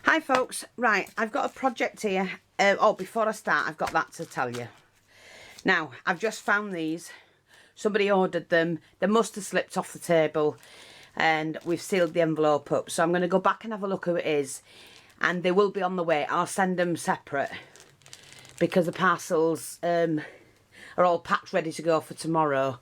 Hi folks, right, I've got a project here. Before I start, I've got that to tell you. Now, I've just found these. Somebody ordered them. They must have slipped off the table and we've sealed the envelope up. So I'm going to go back and have a look who it is. And they will be on the way. I'll send them separate because the parcels are all packed ready to go for tomorrow.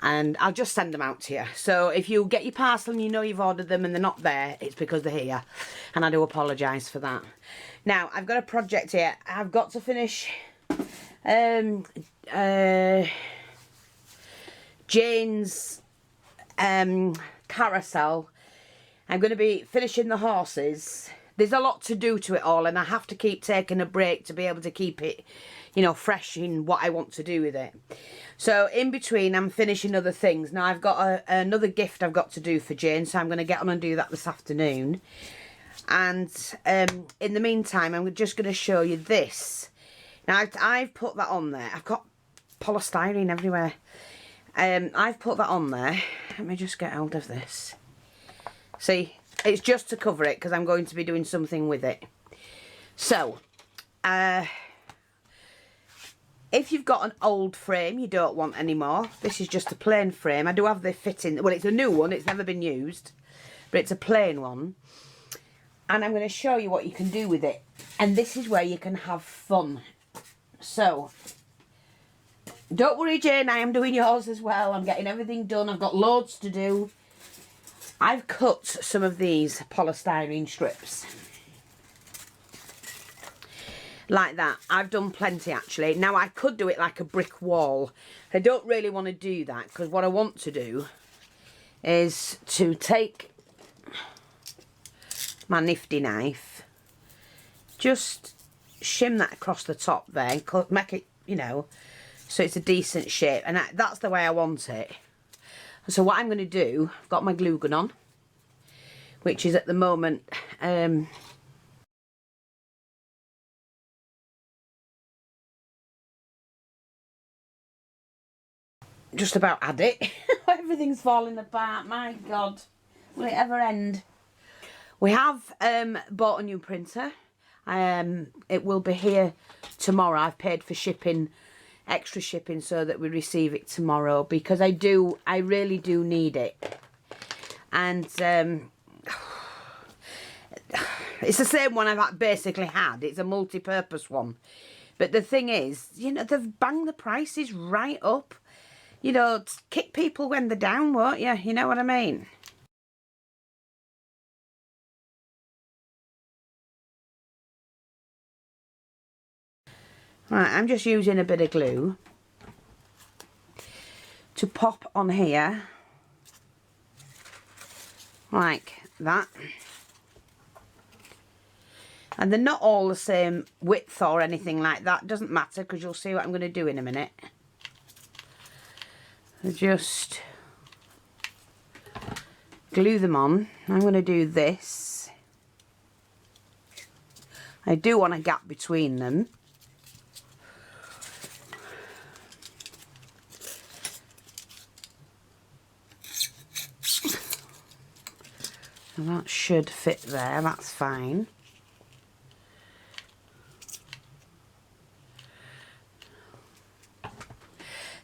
And I'll just send them out to you. So if you get your parcel and you know you've ordered them and they're not there, it's because they're here. And I do apologise for that. Now, I've got a project here. I've got to finish Jane's carousel. I'm going to be finishing the horses. There's a lot to do to it all, and I have to keep taking a break to be able to keep it, you know, fresh in what I want to do with it. So in between, I'm finishing other things. Now, I've got another gift I've got to do for Jane, so I'm going to get on and do that this afternoon. And in the meantime, I'm just going to show you this. Now, I've put that on there. I've got polystyrene everywhere. I've put that on there. Let me just get hold of this. See, it's just to cover it because I'm going to be doing something with it. So, if you've got an old frame you don't want anymore, this is just a plain frame. I do have the fitting, well, it's a new one, it's never been used, but it's a plain one. And I'm going to show you what you can do with it. And this is where you can have fun. So, don't worry, Jane, I am doing yours as well. I'm getting everything done. I've got loads to do. I've cut some of these polystyrene strips. Like that. I've done plenty actually. Now I could do it like a brick wall. I don't really want to do that because what I want to do is to take my nifty knife, just shim that across the top there and make it, you know, so it's a decent shape. And that's the way I want it. So what I'm going to do, I've got my glue gun on, which is at the moment just about had it. Everything's falling apart, my God. Will it ever end? We have bought a new printer. It will be here tomorrow. I've paid for shipping, extra shipping, so that we receive it tomorrow because I really do need it. And it's the same one I've basically had. It's a multi-purpose one. But the thing is, you know, they've banged the prices right up. You know, kick people when they're down, won't you? You know what I mean? Right, I'm just using a bit of glue to pop on here. Like that. And they're not all the same width or anything like that. Doesn't matter because you'll see what I'm going to do in a minute. Just glue them on. I'm going to do this. I do want a gap between them. So that should fit there, that's fine.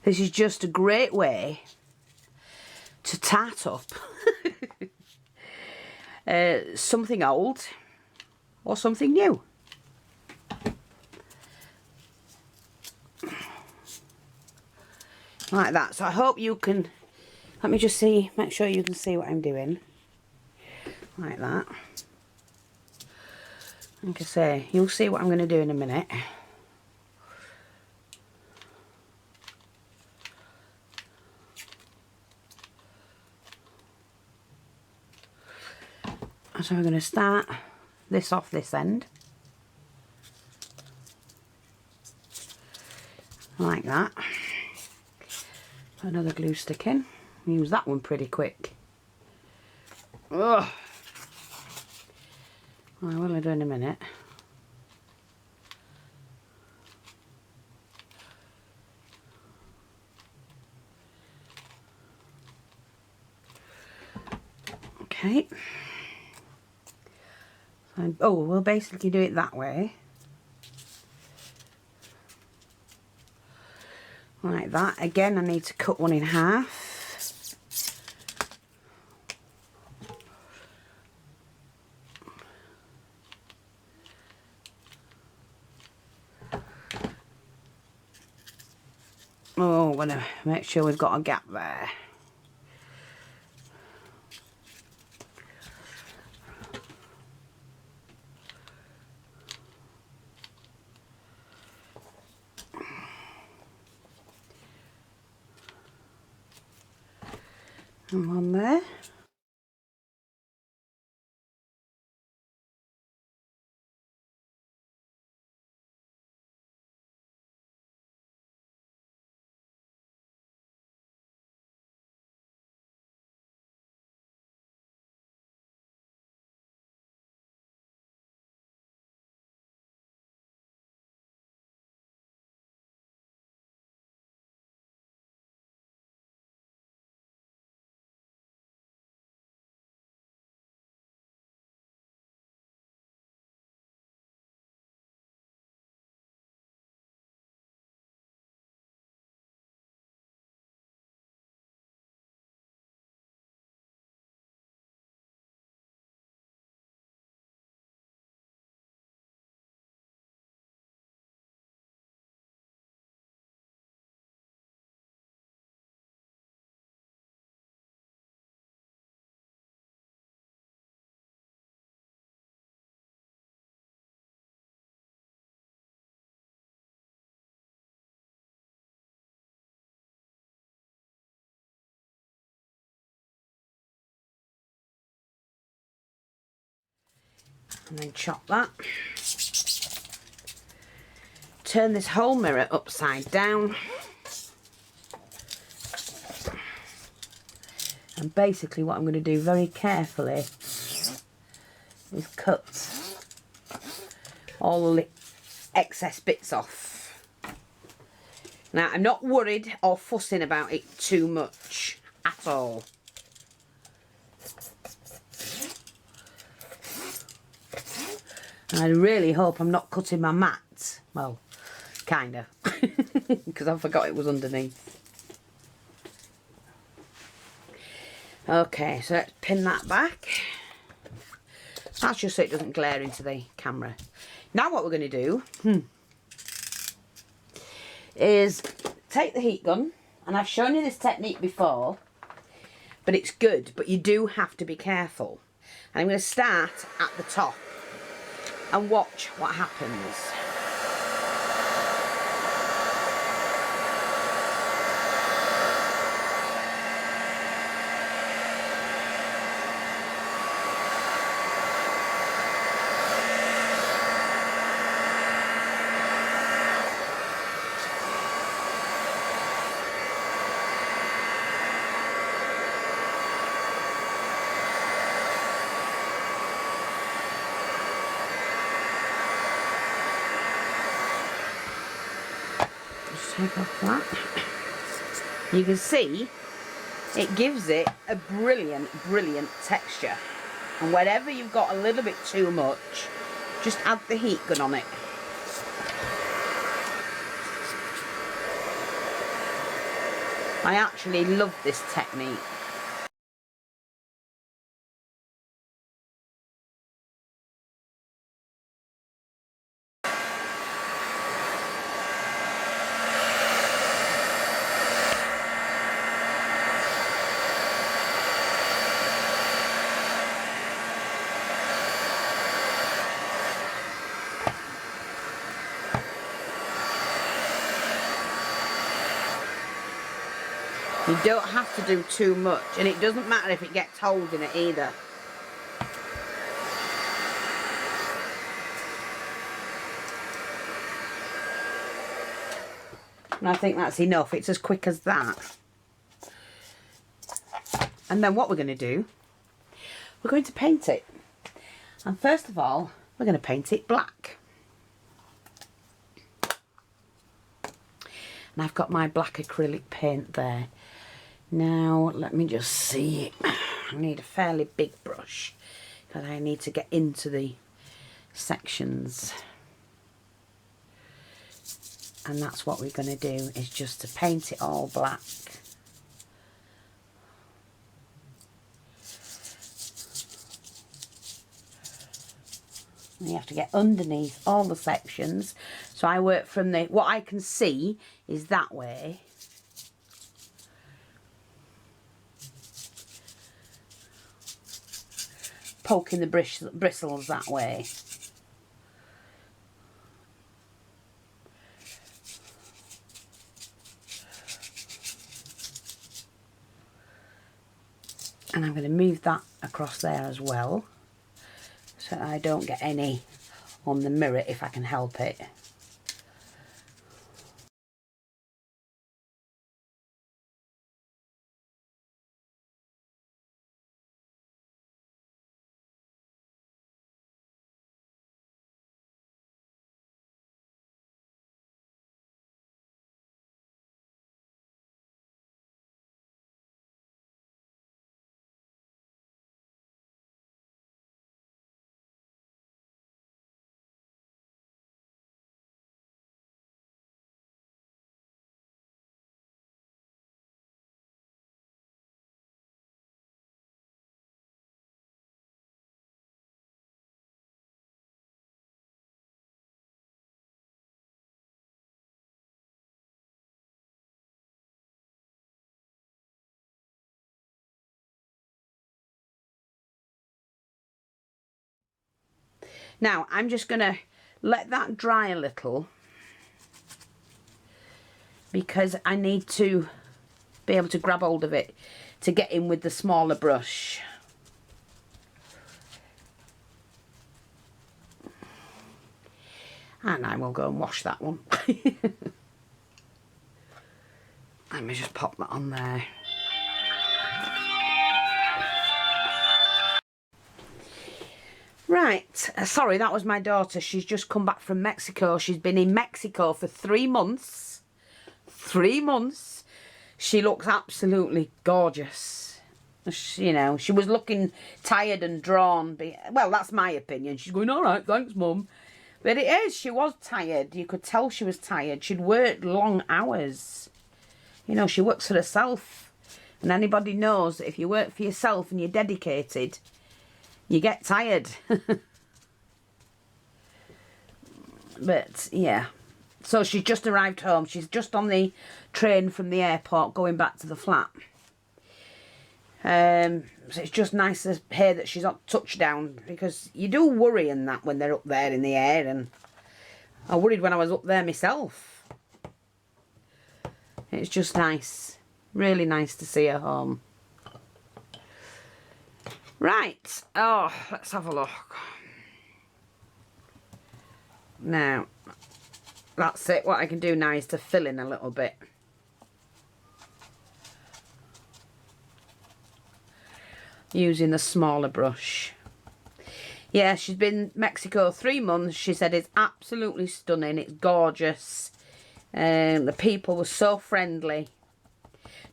This is just a great way to tart up something old or something new. Like that. So I hope you can, let me just see, make sure you can see what I'm doing. Like that. Like I say, you'll see what I'm going to do in a minute. So we're going to start this off this end. Like that. Put another glue stick in. Use that one pretty quick. Ugh. I will do in a minute. Okay. And, oh, we'll basically do it that way. Like that. Again, I need to cut one in half. Oh, I'm going to make sure we've got a gap there. And one there. And then chop that. Turn this whole mirror upside down. And basically what I'm going to do very carefully is cut all the excess bits off. Now, I'm not worried or fussing about it too much at all. And I really hope I'm not cutting my mat. Well, kind of. Because I forgot it was underneath. Okay, so let's pin that back. That's just so it doesn't glare into the camera. Now what we're going to do is take the heat gun. And I've shown you this technique before. But it's good. But you do have to be careful. And I'm going to start at the top. And watch what happens. Take off that. You can see it gives it a brilliant texture, and wherever you've got a little bit too much, just add the heat gun on it. I actually love this technique. You don't have to do too much, and it doesn't matter if it gets holes in it either. And I think that's enough. It's as quick as that. And then what we're going to do, we're going to paint it. And first of all, we're going to paint it black. And I've got my black acrylic paint there. Now, let me just see. I need a fairly big brush because I need to get into the sections. And that's what we're going to do, is just to paint it all black. And you have to get underneath all the sections. So I work from the, what I can see is that way. Poking the bristles that way. And I'm going to move that across there as well, so I don't get any on the mirror if I can help it. Now I'm just going to let that dry a little, because I need to be able to grab hold of it to get in with the smaller brush. And I will go and wash that one. Let me just pop that on there. Right, sorry, that was my daughter. She's just come back from Mexico. She's been in Mexico for 3 months. 3 months. She looks absolutely gorgeous. You know, she was looking tired and drawn. Well, that's my opinion. She's going, all right, thanks, Mum. But it is, she was tired. You could tell she was tired. She'd worked long hours. You know, she works for herself. And anybody knows that if you work for yourself and you're dedicated, you get tired. But, yeah. So she's just arrived home. She's just on the train from the airport going back to the flat. So it's just nice to hear that she's on touchdown, because you do worry in that when they're up there in the air, and I worried when I was up there myself. It's just nice, really nice to see her home. Right, oh, let's have a look. Now, that's it. What I can do now is to fill in a little bit. Using the smaller brush. Yeah, she's been in Mexico 3 months. She said it's absolutely stunning. It's gorgeous. The people were so friendly.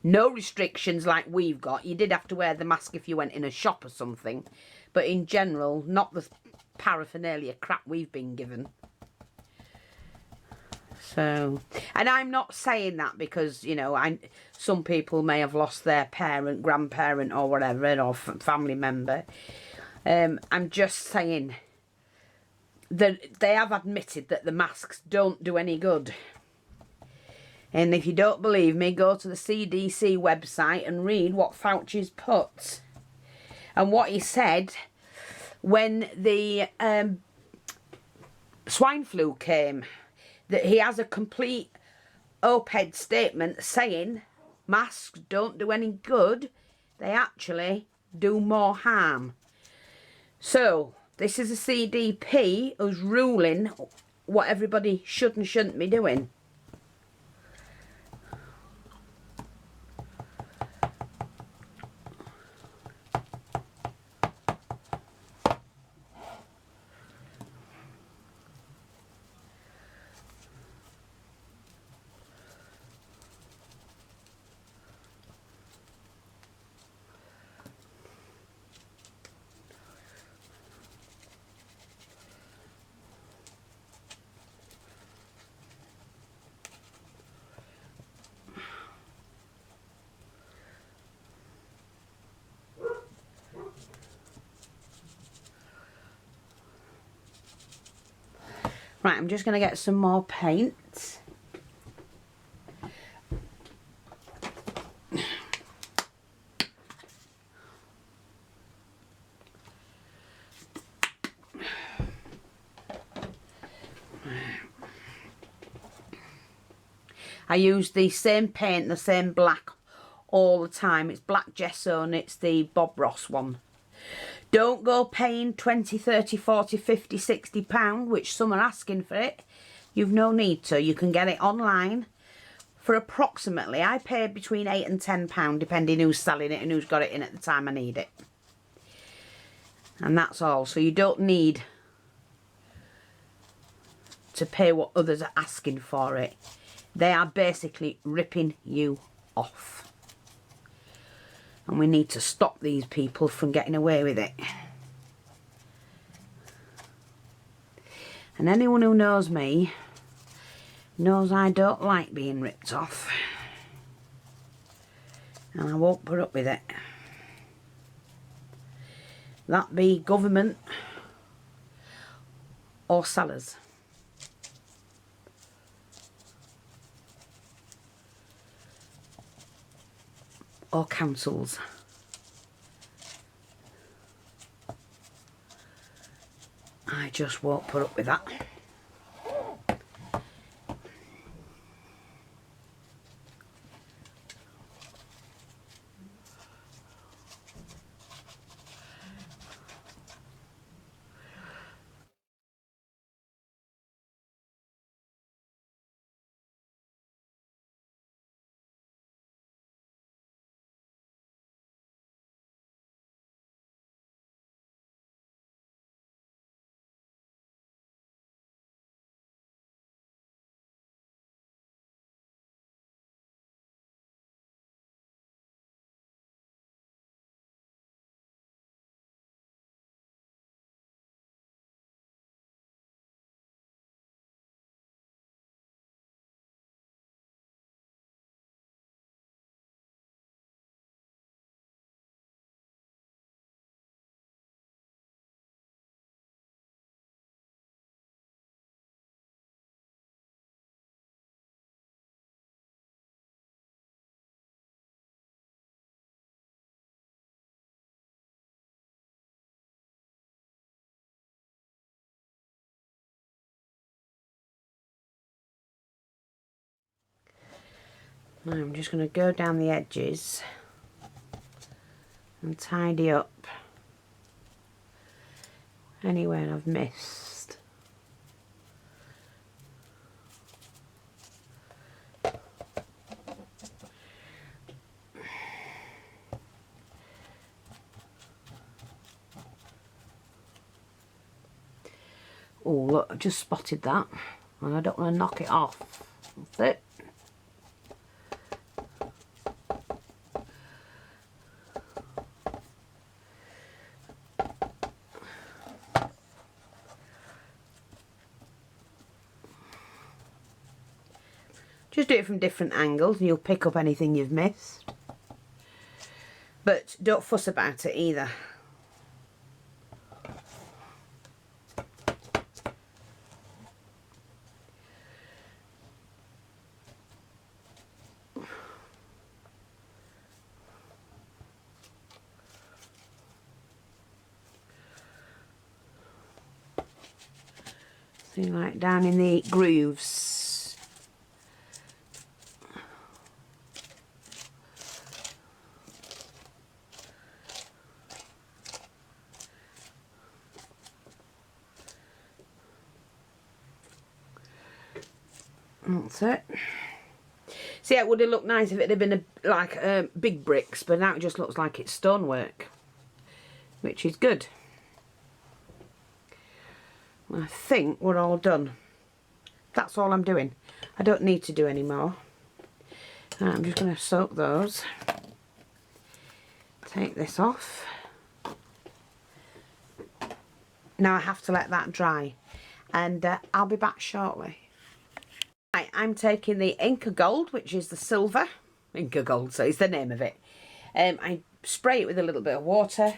No restrictions like we've got. You did have to wear the mask if you went in a shop or something. But in general, not the paraphernalia crap we've been given. So, and I'm not saying that because, you know, some people may have lost their parent, grandparent or whatever, or family member. I'm just saying that they have admitted that the masks don't do any good. And if you don't believe me, go to the CDC website and read what Fauci's put. And what he said when the swine flu came, that he has a complete op-ed statement saying masks don't do any good, they actually do more harm. So this is a CDP who's ruling what everybody should and shouldn't be doing. Right, I'm just going to get some more paint. I use the same paint, the same black all the time. It's black gesso and it's the Bob Ross one. Don't go paying 20, 30, 40, 50, 60 pound, which some are asking for it. You've no need to. You can get it online for approximately, I pay between 8 and 10 pound, depending who's selling it and who's got it in at the time I need it. And that's all. So you don't need to pay what others are asking for it. They are basically ripping you off. And we need to stop these people from getting away with it. And anyone who knows me knows I don't like being ripped off. And I won't put up with it. That be government or sellers. Or councils. I just won't put up with that. Now I'm just going to go down the edges and tidy up anywhere I've missed. Oh look, I just spotted that and I don't want to knock it off. That's it. Just do it from different angles and you'll pick up anything you've missed. But don't fuss about it either. See, like down in the grooves. That's it. See, it would have looked nice if it had been like big bricks, but now it just looks like it's stonework, which is good. I think we're all done. That's all I'm doing. I don't need to do any more. I'm just going to soak those. Take this off. Now I have to let that dry, and I'll be back shortly. Right, I'm taking the Inca Gold, which is the silver. Inca Gold, so it's the name of it. I spray it with a little bit of water.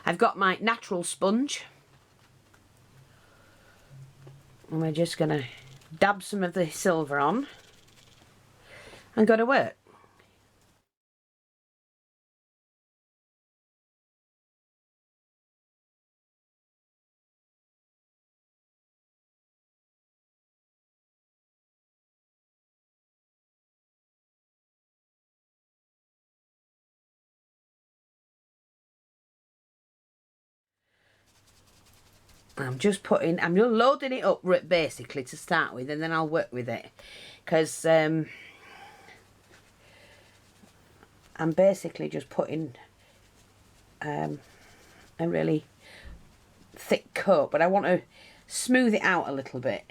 I've got my natural sponge. And we're just going to dab some of the silver on and go to work. I'm loading it up basically to start with, and then I'll work with it, because I'm basically just putting a really thick coat, but I want to smooth it out a little bit.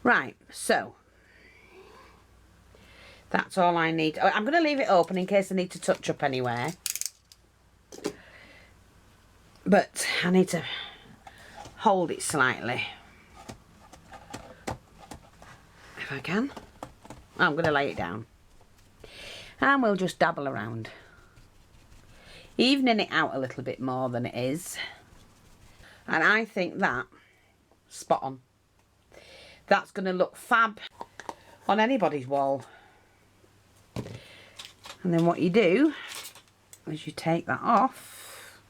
Right, so that's all I need. I'm going to leave it open in case I need to touch up anywhere. But I need to hold it slightly. If I can. I'm going to lay it down. And we'll just dabble around. Evening it out a little bit more than it is. And I think that, spot on. That's going to look fab on anybody's wall. And then what you do is you take that off,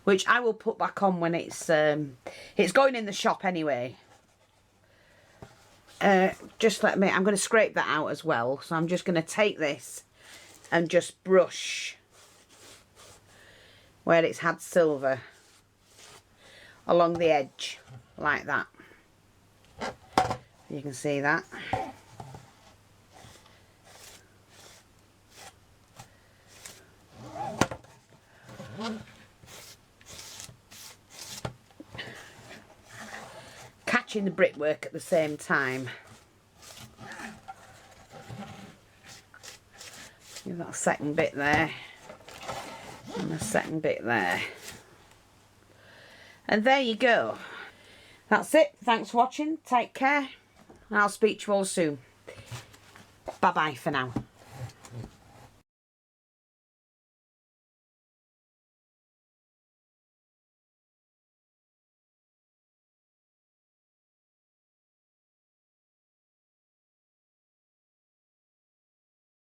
which I will put back on when it's going in the shop anyway. Just let me, I'm going to scrape that out as well. So I'm just going to take this and just brush where it's had silver along the edge like that. You can see that. Catching the brickwork at the same time. Give that second bit there. And the second bit there. And there you go. That's it. Thanks for watching. Take care. And I'll speak to you all soon. Bye bye for now.